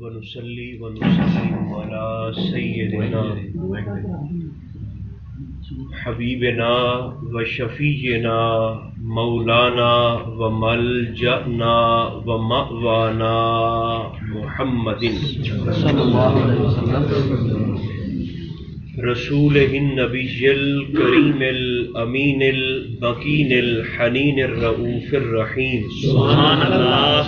ونصلي ونسلم على سيدنا حبيبنا وشفيعنا مولانا وملجأنا ومأوانا محمد صلى الله عليه وسلم رسوله النبي الكريم الأمين المكين الحنين الرؤوف الرحيم سبحان الله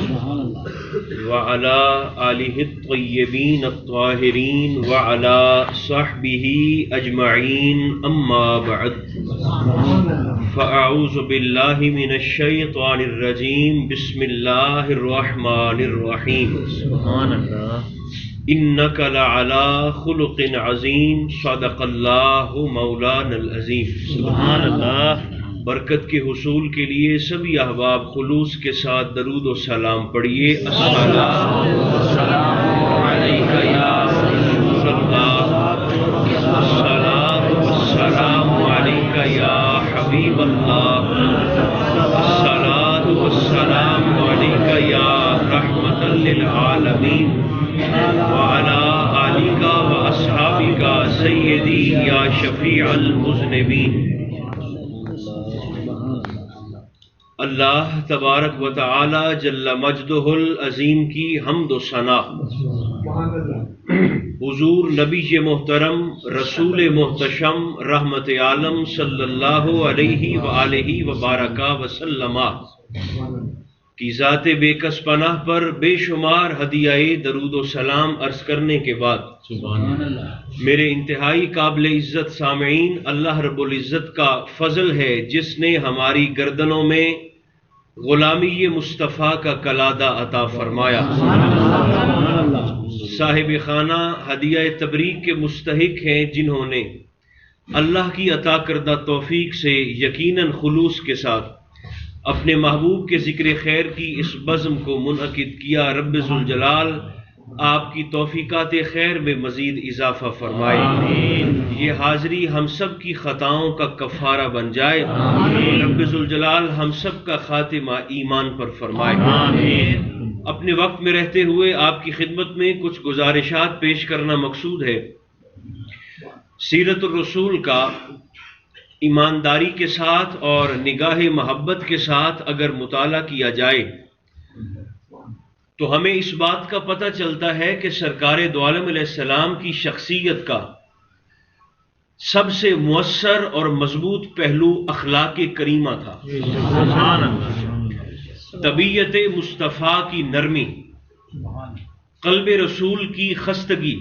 وعلى آله الطيبين الطاهرين وعلى صحبه أجمعين أما بعد فأعوذ بالله من الشيطان الرجيم بسم الله الرحمن الرحيم سبحان الله إنك لعلى خلق عظيم صدق الله مولانا العظيم سبحان اللہ۔ برکت کے حصول کے لیے سبھی احباب خلوص کے ساتھ درود و سلام پڑھیے۔ السلام علیک یا رسول اللہ، الصلاۃ والسلام علیک یا حبیب اللہ، الصلاۃ والسلام علیک یا رحمۃ للعالمین وعلى آلك وأصحابك سيدي يا شفيع المذنبين۔ اللہ تبارک و تعالی جل مجدہ العظیم کی حمد و ثنا حضور نبی محترم رسول محتشم رحمت عالم صلی اللہ علیہ وآلہ وبارک وسلم کی ذات بے کس پناہ پر بے شمار ہدیہ درود و سلام عرض کرنے کے بعد میرے انتہائی قابل عزت سامعین، اللہ رب العزت کا فضل ہے جس نے ہماری گردنوں میں غلامی مصطفیٰ کا کلادہ عطا فرمایا۔ صاحب خانہ ہدیہ تبریک کے مستحق ہیں جنہوں نے اللہ کی عطا کردہ توفیق سے یقیناً خلوص کے ساتھ اپنے محبوب کے ذکر خیر کی اس بزم کو منعقد کیا۔ رب ذوالجلال آپ کی توفیقات خیر میں مزید اضافہ فرمائے، یہ حاضری ہم سب کی خطاؤں کا کفارہ بن جائے، رب ذوالجلال ہم سب کا خاتمہ ایمان پر فرمائے۔ اپنے وقت میں رہتے ہوئے آپ کی خدمت میں کچھ گزارشات پیش کرنا مقصود ہے۔ سیرت الرسول کا ایمانداری کے ساتھ اور نگاہ محبت کے ساتھ اگر مطالعہ کیا جائے تو ہمیں اس بات کا پتہ چلتا ہے کہ سرکار دو عالم علیہ السلام کی شخصیت کا سب سے مؤثر اور مضبوط پہلو اخلاق کریمہ تھا۔ طبیعت مصطفیٰ کی نرمی، قلب رسول کی خستگی،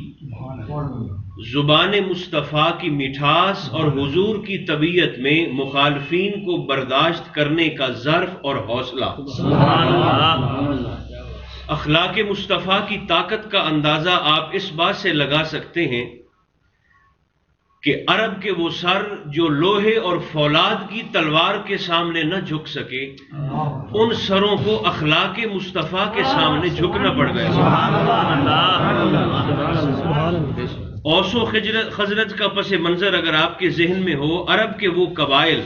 زبان مصطفیٰ کی مٹھاس اور حضور کی طبیعت میں مخالفین کو برداشت کرنے کا ظرف اور حوصلہ۔ اخلاق مصطفیٰ کی طاقت کا اندازہ آپ اس بات سے لگا سکتے ہیں کہ عرب کے وہ سر جو لوہے اور فولاد کی تلوار کے سامنے نہ جھک سکے، ان سروں کو اخلاق مصطفیٰ کے سامنے جھکنا پڑ گیا۔ اوس و خزرج کا پس منظر اگر آپ کے ذہن میں ہو، عرب کے وہ قبائل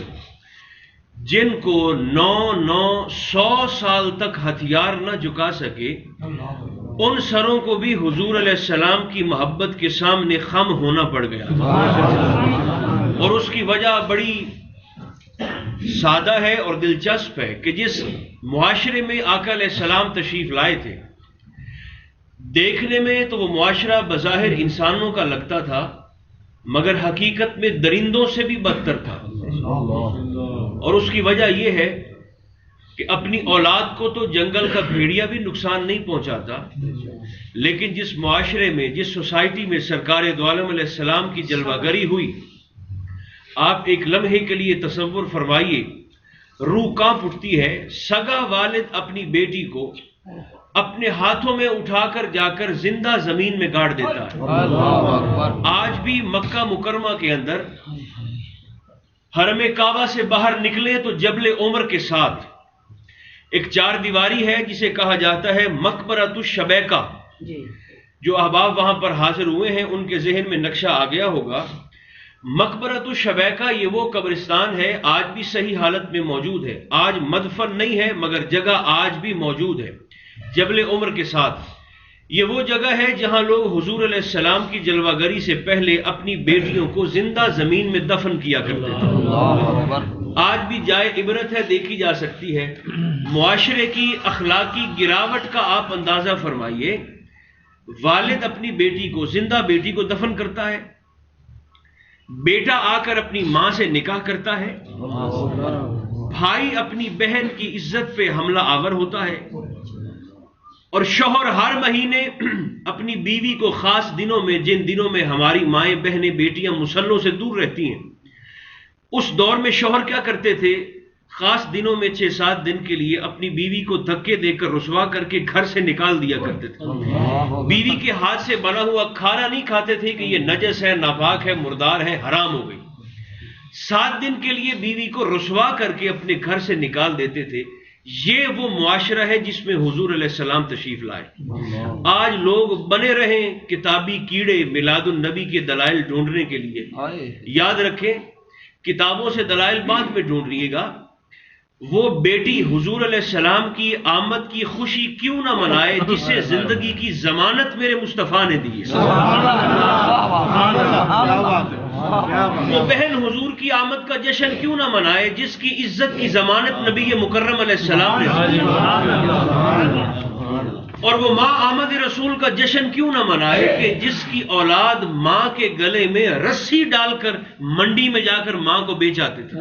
جن کو 900 سال تک ہتھیار نہ جھکا سکے، ان سروں کو بھی حضور علیہ السلام کی محبت کے سامنے خم ہونا پڑ گیا، اور اس کی وجہ بڑی سادہ ہے اور دلچسپ ہے کہ جس معاشرے میں آقا علیہ السلام تشریف لائے تھے، دیکھنے میں تو وہ معاشرہ بظاہر انسانوں کا لگتا تھا مگر حقیقت میں درندوں سے بھی بدتر تھا، اور اس کی وجہ یہ ہے کہ اپنی اولاد کو تو جنگل کا بھیڑیا بھی نقصان نہیں پہنچاتا، لیکن جس معاشرے میں، جس سوسائٹی میں سرکار دو عالم علیہ السلام کی جلوہ گری ہوئی، آپ ایک لمحے کے لیے تصور فرمائیے، روح کانپ اٹھتی ہے۔ سگا والد اپنی بیٹی کو اپنے ہاتھوں میں اٹھا کر جا کر زندہ زمین میں گاڑ دیتا ہے۔ آج بھی مکہ مکرمہ کے اندر حرم کعبہ سے باہر نکلے تو جبل عمر کے ساتھ ایک چار دیواری ہے جسے کہا جاتا ہے مقبرۃ الشبیکہ۔ جو احباب وہاں پر حاضر ہوئے ہیں ان کے ذہن میں نقشہ آ گیا ہوگا۔ مقبرۃ الشبیکہ یہ وہ قبرستان ہے، آج بھی صحیح حالت میں موجود ہے، آج مدفن نہیں ہے مگر جگہ آج بھی موجود ہے، جبل عمر کے ساتھ یہ وہ جگہ ہے جہاں لوگ حضور علیہ السلام کی جلوہ گری سے پہلے اپنی بیٹیوں کو زندہ زمین میں دفن کیا کرتے تھے۔ آج بھی جائے عبرت ہے، دیکھی جا سکتی ہے۔ معاشرے کی اخلاقی گراوٹ کا آپ اندازہ فرمائیے۔ والد اپنی بیٹی کو، زندہ بیٹی کو دفن کرتا ہے، بیٹا آ کر اپنی ماں سے نکاح کرتا ہے، بھائی اپنی بہن کی عزت پہ حملہ آور ہوتا ہے، اور شوہر ہر مہینے اپنی بیوی کو خاص دنوں میں، جن دنوں میں ہماری مائیں بہنیں بیٹیاں مسلوں سے دور رہتی ہیں، اس دور میں شوہر کیا کرتے تھے؟ خاص دنوں میں 6-7 دن کے لیے اپنی بیوی کو دھکے دے کر رسوا کر کے گھر سے نکال دیا کرتے تھے۔ بیوی کے ہاتھ سے بنا ہوا کھانا نہیں کھاتے تھے کہ یہ نجس ہے، ناپاک ہے، مردار ہے، حرام ہو گئی۔ 7 دن کے لیے بیوی کو رسوا کر کے اپنے گھر سے نکال دیتے تھے۔ یہ وہ معاشرہ ہے جس میں حضور علیہ السلام تشریف لائے۔ آج لوگ بنے رہیں کتابی کیڑے میلاد النبی کے دلائل ڈھونڈنے کے لیے۔ یاد رکھیں، کتابوں سے دلائل بعد میں ڈھونڈیے گا۔ وہ بیٹی حضور علیہ السلام کی آمد کی خوشی کیوں نہ منائے جسے زندگی کی ضمانت میرے مصطفیٰ نے دی ہے۔ وہ بہن حضور کی آمد کا جشن کیوں نہ منائے جس کی عزت کی ضمانت نبی مکرم علیہ السلام نے دی۔ اور وہ ماں آمد رسول کا جشن کیوں نہ منائے کہ جس کی اولاد ماں کے گلے میں رسی ڈال کر منڈی میں جا کر ماں کو بیچ آتے تھے۔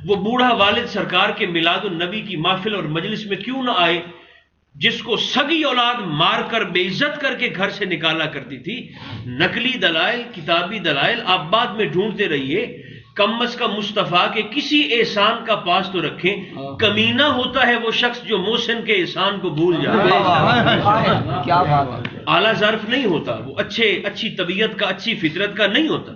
وہ بوڑھا والد سرکار کے میلاد النبی کی محفل اور مجلس میں کیوں نہ آئے جس کو سگی اولاد مار کر بے عزت کر کے گھر سے نکالا کرتی تھی۔ نقلی دلائل، کتابی دلائل آپ بعد میں ڈھونڈتے رہیے، کم از کم مصطفیٰ کے کسی احسان کا پاس تو رکھیں۔ کمینہ ہوتا ہے وہ شخص جو محسن کے احسان کو بھول جائے۔ اعلیٰ ظرف نہیں ہوتا وہ، اچھی طبیعت کا، اچھی فطرت کا نہیں ہوتا۔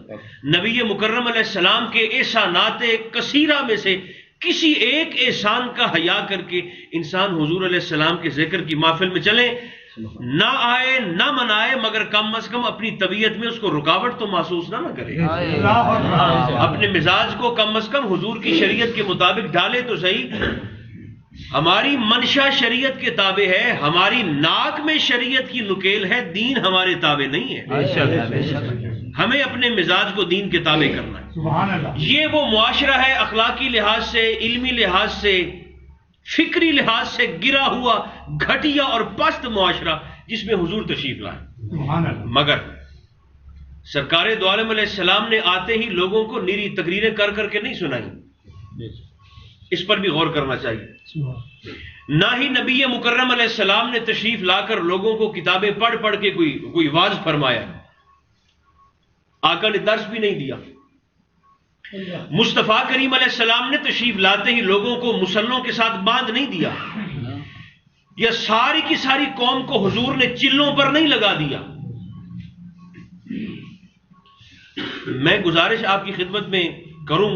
نبی مکرم علیہ السلام کے احسانات کثیرہ میں سے کسی ایک احسان کا حیا کر کے انسان حضور علیہ السلام کے ذکر کی محفل میں چلے، نہ آئے نہ منائے، مگر کم از کم اپنی طبیعت میں اس کو رکاوٹ تو محسوس نہ کرے۔ اپنے مزاج کو کم از کم حضور کی شریعت کے مطابق ڈالے تو صحیح۔ ہماری منشا شریعت کے تابع ہے، ہماری ناک میں شریعت کی نکیل ہے، دین ہمارے تابع نہیں ہے۔ ہمیں اپنے مزاج کو دین کے تابع کرنا ہے۔ یہ وہ معاشرہ ہے اخلاقی لحاظ سے، علمی لحاظ سے، فکری لحاظ سے گرا ہوا گھٹیا اور پست معاشرہ جس میں حضور تشریف لائے۔ مگر سرکار دو عالم علیہ السلام نے آتے ہی لوگوں کو نیری تقریریں کر کر کے نہیں سنائی، اس پر بھی غور کرنا چاہیے۔ نہ ہی نبی مکرم علیہ السلام نے تشریف لا کر لوگوں کو کتابیں پڑھ پڑھ کے کوئی واعظ فرمایا، آقا نے درس بھی نہیں دیا۔ مصطفیٰ کریم علیہ السلام نے تشریف لاتے ہی لوگوں کو مسلوں کے ساتھ باندھ نہیں دیا، یا ساری کی ساری قوم کو حضور نے چلوں پر نہیں لگا دیا۔ میں گزارش آپ کی خدمت میں کروں،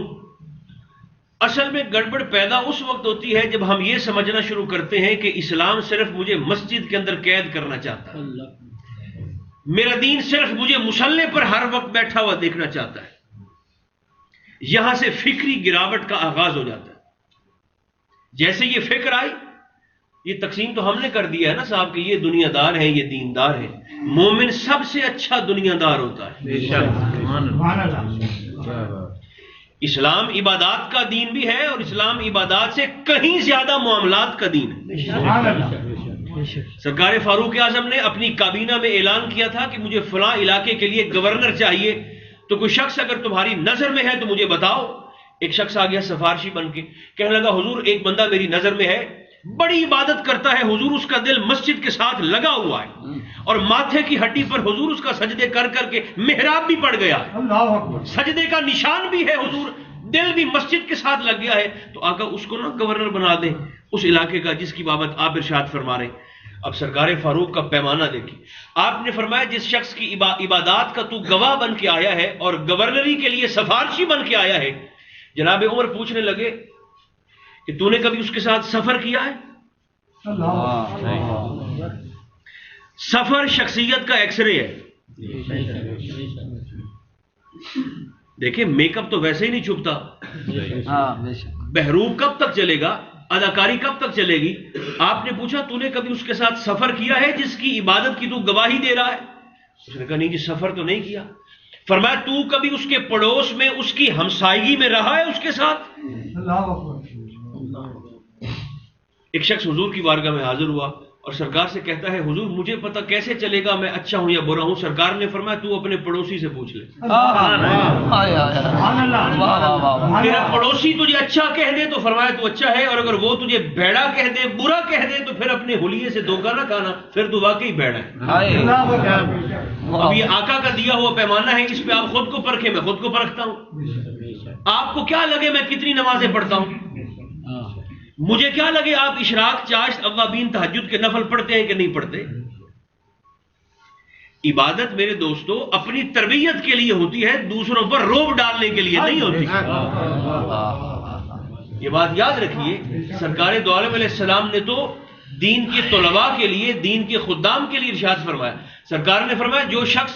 اصل میں گڑبڑ پیدا اس وقت ہوتی ہے جب ہم یہ سمجھنا شروع کرتے ہیں کہ اسلام صرف مجھے مسجد کے اندر قید کرنا چاہتا ہے، میرا دین صرف مجھے مصلی پر ہر وقت بیٹھا ہوا دیکھنا چاہتا ہے۔ یہاں سے فکری گراوٹ کا آغاز ہو جاتا ہے۔ جیسے یہ فکر آئی، یہ تقسیم تو ہم نے کر دیا ہے نا صاحب کہ یہ دنیا دار ہیں، یہ دیندار ہیں۔ مومن سب سے اچھا دنیا دار ہوتا ہے۔ اسلام عبادات کا دین بھی ہے، اور اسلام عبادات سے کہیں زیادہ معاملات کا دین ہے۔ سرکار فاروق اعظم نے اپنی کابینہ میں اعلان کیا تھا کہ مجھے فلاں علاقے کے لیے گورنر چاہیے، تو کوئی شخص اگر تمہاری نظر میں ہے تو مجھے بتاؤ۔ ایک شخص آ گیا سفارشی بن کے، کہنے لگا حضور ایک بندہ میری نظر میں ہے، بڑی عبادت کرتا ہے حضور، اس کا دل مسجد کے ساتھ لگا ہوا ہے، اور ماتھے کی ہڈی پر حضور اس کا سجدے کر کر کے محراب بھی پڑ گیا، سجدے کا نشان بھی ہے حضور، دل بھی مسجد کے ساتھ لگ گیا ہے، تو آقا اس کو نہ گورنر بنا دیں اس علاقے کا جس کی بابت آپ ارشاد فرما رہے ہیں۔ اب سرکار فاروق کا پیمانہ دیکھیں، آپ نے فرمایا جس شخص کی عبادات کا تو گواہ بن کے آیا ہے اور گورنری کے لیے سفارشی بن کے آیا ہے۔ جناب عمر پوچھنے لگے کہ تو نے کبھی اس کے ساتھ سفر کیا ہے؟ سفر شخصیت کا ایکس رے ہے۔ دیکھیں میک اپ تو ویسے ہی نہیں چھپتا، بہروب کب تک چلے گا؟ اداکاری کب تک چلے گی؟ آپ نے پوچھا تو نے کبھی اس کے ساتھ سفر کیا ہے جس کی عبادت کی تو گواہی دے رہا ہے؟ اس نے کہا نہیں جی سفر تو نہیں کیا۔ فرمایا تو کبھی اس کے پڑوس میں اس کی ہمسائیگی میں رہا ہے اس کے ساتھ؟ ایک شخص حضور کی بارگاہ میں حاضر ہوا اور سرکار سے کہتا ہے حضور مجھے پتہ کیسے چلے گا میں اچھا ہوں یا برا ہوں؟ سرکار نے فرمایا تو اپنے پڑوسی سے پوچھ لے، تیرا پڑوسی تجھے اچھا کہہ دے تو فرمایا تو اچھا ہے، اور اگر وہ تجھے بیڑا کہہ دے برا کہہ دے تو پھر اپنے حلیے سے دھوکہ نہ کھانا، پھر تو واقعی بیڑا ہے۔ اب یہ آقا کا دیا ہوا پیمانہ ہے، اس پہ آپ خود کو پرکھیں، میں خود کو پرکھتا ہوں۔ آپ کو کیا لگے میں کتنی نمازیں پڑھتا ہوں؟ مجھے کیا لگے آپ اشراق چاشت اوابین تہجد کے نفل پڑھتے ہیں کہ نہیں پڑھتے؟ عبادت میرے دوستو اپنی تربیت کے لیے ہوتی ہے، دوسروں پر روب ڈالنے کے لیے نہیں ہوتی۔ یہ بات یاد رکھیے، سرکار دو عالم علیہ السلام نے تو دین کے طلباء کے لیے، دین کے خدام کے لیے ارشاد فرمایا۔ سرکار نے فرمایا جو شخص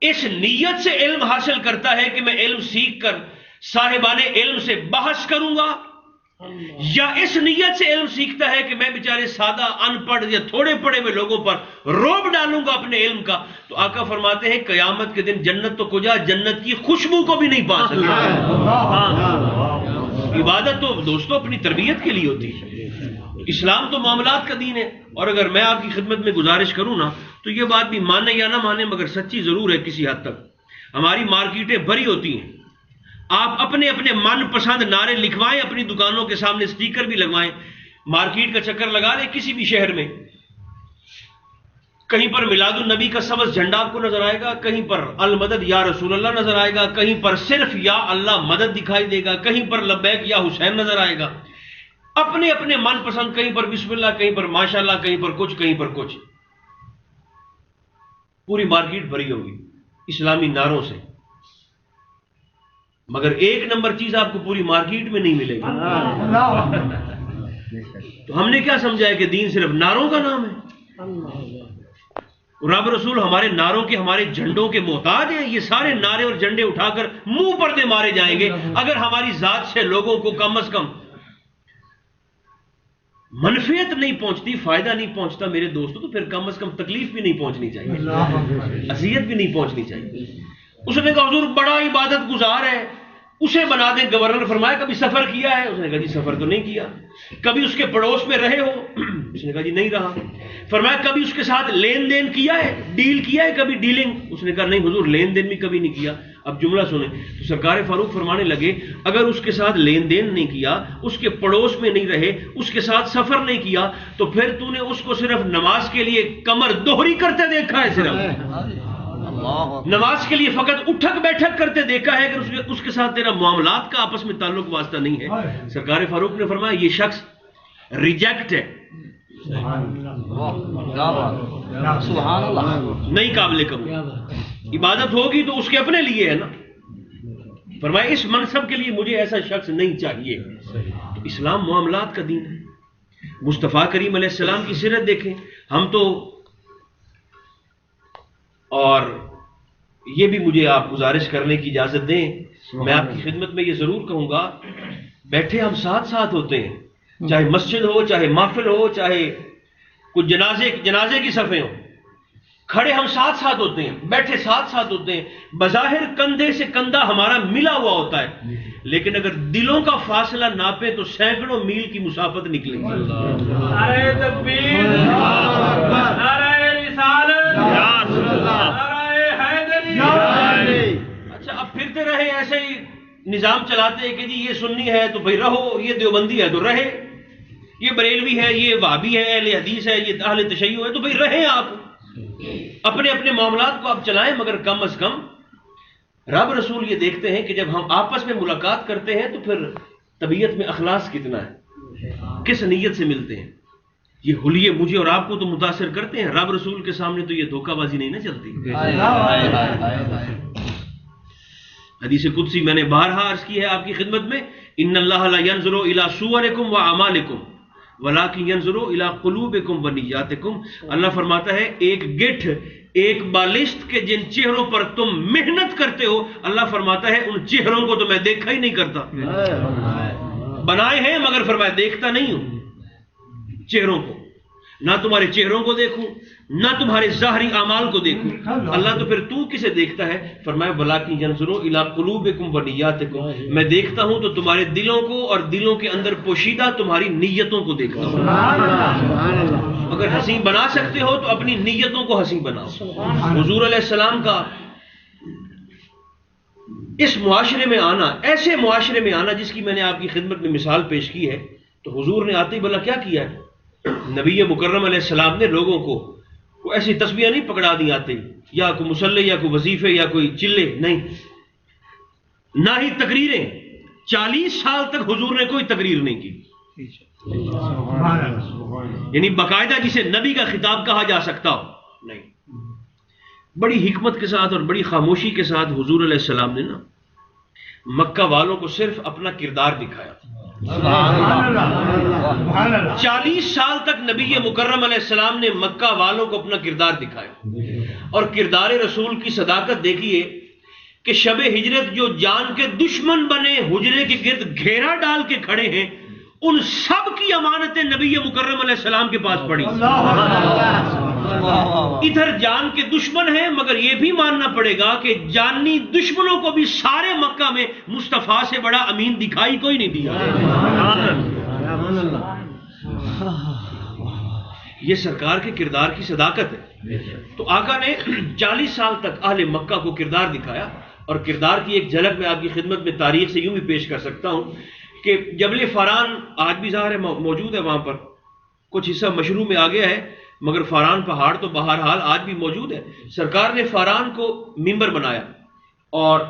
اس نیت سے علم حاصل کرتا ہے کہ میں علم سیکھ کر صاحبان علم سے بحث کروں گا، یا اس نیت سے علم سیکھتا ہے کہ میں بیچارے سادہ ان پڑھ یا تھوڑے پڑھے ہوئے لوگوں پر روب ڈالوں گا اپنے علم کا، تو آقا فرماتے ہیں قیامت کے دن جنت تو کجا جنت کی خوشبو کو بھی نہیں پا سکتا۔ عبادت تو دوستو اپنی تربیت کے لیے ہوتی ہے۔ اسلام تو معاملات کا دین ہے، اور اگر میں آپ کی خدمت میں گزارش کروں نا تو یہ بات بھی مانے یا نہ مانے مگر سچی ضرور ہے کسی حد تک۔ ہماری مارکیٹیں بھری ہوتی ہیں، آپ اپنے اپنے من پسند نعرے لکھوائیں، اپنی دکانوں کے سامنے سٹیکر بھی لگوائیں، مارکیٹ کا چکر لگا لیں کسی بھی شہر میں، کہیں پر میلاد النبی کا سبز جھنڈا آپ کو نظر آئے گا، کہیں پر المدد یا رسول اللہ نظر آئے گا، کہیں پر صرف یا اللہ مدد دکھائی دے گا، کہیں پر لبیک یا حسین نظر آئے گا، اپنے اپنے من پسند، کہیں پر بسم اللہ، کہیں پر ماشاءاللہ، کہیں پر کچھ، کہیں پر کچھ، پوری مارکیٹ بھری ہوگی اسلامی نعروں سے، مگر ایک نمبر چیز آپ کو پوری مارکیٹ میں نہیں ملے گی۔ تو ہم نے کیا سمجھا ہے کہ دین صرف نعروں کا نام ہے؟ رب رسول ہمارے نعروں کے، ہمارے جھنڈوں کے محتاج ہیں؟ یہ سارے نعرے اور جھنڈے اٹھا کر منہ پر دے مارے جائیں گے اگر ہماری ذات سے لوگوں کو کم از کم منفعت نہیں پہنچتی، فائدہ نہیں پہنچتا میرے دوستو، تو پھر کم از کم تکلیف بھی نہیں پہنچنی چاہیے، اذیت بھی نہیں پہنچنی چاہیے۔ اس نے کہا حضور بڑا عبادت گزار ہے، اسے بنا دیں گورنر۔ فرمایا کبھی سفر کیا ہے؟ اس نے کہا جی سفر تو نہیں کیا۔ کبھی اس کے پڑوس میں رہے ہو؟ اس نے کہا جی نہیں رہا۔ فرمایا کبھی اس کے ساتھ لین دین کیا ہے، ڈیل کیا ہے کبھی، ڈیلنگ؟ اس نے کہا نہیں حضور لین دین بھی کبھی نہیں کیا۔ اب جملہ سنیں تو سرکار فاروق فرمانے لگے اگر اس کے ساتھ لین دین نہیں کیا، اس کے پڑوس میں نہیں رہے، اس کے ساتھ سفر نہیں کیا، تو پھر تو نے اس کو صرف نماز کے لیے کمر دوہری کرتے دیکھا ہے، صرف نماز کے لیے فقط اٹھک بیٹھک کرتے دیکھا ہے، اگر اس کے ساتھ تیرا معاملات کا آپس میں تعلق واسطہ نہیں ہے۔ سرکار فاروق نے فرمایا یہ شخص ریجیکٹ ہے، نہیں قابل قبول۔ عبادت ہوگی تو اس کے اپنے لیے ہے نا۔ فرمایا اس منصب کے لیے مجھے ایسا شخص نہیں چاہیے۔ تو اسلام معاملات کا دین ہے۔ مصطفیٰ کریم علیہ السلام کی سیرت دیکھیں، ہم تو، اور یہ بھی مجھے آپ گزارش کرنے کی اجازت دیں، میں آپ کی خدمت میں یہ ضرور کہوں گا، بیٹھے ہم ساتھ ساتھ ہوتے ہیں، چاہے مسجد ہو، چاہے محفل ہو، چاہے کچھ جنازے کی صفیں ہوں، کھڑے ہم ساتھ ساتھ ہوتے ہیں، بیٹھے ساتھ ساتھ ہوتے ہیں، بظاہر کندھے سے کندھا ہمارا ملا ہوا ہوتا ہے، لیکن اگر دلوں کا فاصلہ ناپے تو سینکڑوں میل کی مسافت نکلے گی۔ نعرہ تکبیر، نعرہ رسالت، اچھا اب پھرتے رہے ایسے ہی نظام چلاتے ہیں کہ جی یہ سنی ہے تو بھائی رہو، یہ دیوبندی ہے تو رہے، یہ بریلوی ہے، یہ وہابی ہے، اہل حدیث ہے، یہ اہل تشیع ہے، تو بھائی رہیں، آپ اپنے اپنے معاملات کو آپ چلائیں، مگر کم از کم رب رسول یہ دیکھتے ہیں کہ جب ہم آپس میں ملاقات کرتے ہیں تو پھر طبیعت میں اخلاص کتنا ہے، کس نیت سے ملتے ہیں۔ یہ حلیے مجھے اور آپ کو تو متاثر کرتے ہیں، رب رسول کے سامنے تو یہ دھوکہ بازی نہیں نہ چلتی۔ حدیث قدسی میں نے بارہا عرض کی ہے آپ کی خدمت میں، ان اللہ لا ينظر الى صورکم واعمالکم ولکن ينظر الى قلوبکم ونیاتکم۔ اللہ فرماتا ہے ایک گٹھ، ایک بالشت کے جن چہروں پر تم محنت کرتے ہو، اللہ فرماتا ہے ان چہروں کو تو میں دیکھا ہی نہیں کرتا۔ بنائے ہیں مگر فرمایا دیکھتا نہیں ہوں چہروں کو، نہ تمہارے چہروں کو دیکھوں نہ تمہارے ظاہری اعمال کو دیکھوں۔ اللہ تو پھر تو کسے دیکھتا ہے؟ فرمایا وَلَٰكِن يَنظُرُ إِلَىٰ قُلُوبِكُمْ وَنِيَّاتِكُمْ، میں دیکھتا ہوں تو تمہارے دلوں کو اور دلوں کے اندر پوشیدہ تمہاری نیتوں کو دیکھتا ہوں۔ اگر حسین بنا سکتے ہو تو اپنی نیتوں کو حسین بناؤ۔ حضور علیہ السلام کا اس معاشرے میں آنا، ایسے معاشرے میں آنا جس کی میں نے آپ کی خدمت میں مثال پیش کی ہے، تو حضور نے آتے ہی بھلا کیا کیا ہے؟ نبی مکرم علیہ السلام نے لوگوں کو کوئی ایسی تسبیحیں نہیں پکڑا دی آتے یا کوئی مصلی یا کوئی وظیفے یا کوئی چلے، نہیں، نہ ہی تقریریں۔ 40 سال تک حضور نے کوئی تقریر نہیں کی، یعنی باقاعدہ جسے نبی کا خطاب کہا جا سکتا ہو، نہیں۔ بڑی حکمت کے ساتھ اور بڑی خاموشی کے ساتھ حضور علیہ السلام نے نا مکہ والوں کو صرف اپنا کردار دکھایا۔ 40 سال تک نبی مکرم علیہ السلام نے مکہ والوں کو اپنا کردار دکھایا، اور کردار رسول کی صداقت دیکھیے کہ شب ہجرت جو جان کے دشمن بنے حجرے کے گرد گھیرا ڈال کے کھڑے ہیں، ان سب کی امانتیں نبی مکرم علیہ السلام کے پاس پڑی۔ ادھر جان کے دشمن ہیں مگر یہ بھی ماننا پڑے گا کہ جانی دشمنوں کو بھی سارے مکہ میں مصطفیٰ سے بڑا امین دکھائی کوئی نہیں دیا۔ یہ سرکار کے کردار کی صداقت ہے۔ تو آقا نے 40 سال تک اہل مکہ کو کردار دکھایا، اور کردار کی ایک جھلک میں آپ کی خدمت میں تاریخ سے یوں بھی پیش کر سکتا ہوں کہ جبل فاران آج بھی ظاہر ہے موجود ہے، وہاں پر کچھ حصہ مشروع میں آ گیا ہے، مگر فاران پہاڑ تو بہرحال آج بھی موجود ہے۔ سرکار نے فاران کو منبر بنایا، اور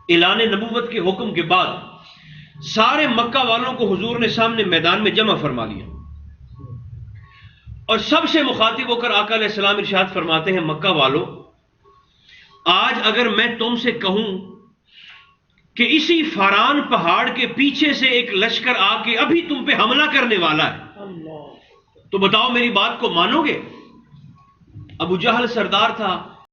اعلان نبوت کے حکم کے بعد سارے مکہ والوں کو حضور نے سامنے میدان میں جمع فرما لیا، اور سب سے مخاطب ہو کر آقا علیہ السلام ارشاد فرماتے ہیں، مکہ والو، آج اگر میں تم سے کہوں کہ اسی فاران پہاڑ کے پیچھے سے ایک لشکر آ کے ابھی تم پہ حملہ کرنے والا ہے، تو بتاؤ میری بات کو مانو گے؟ ابو جہل سردار تھا،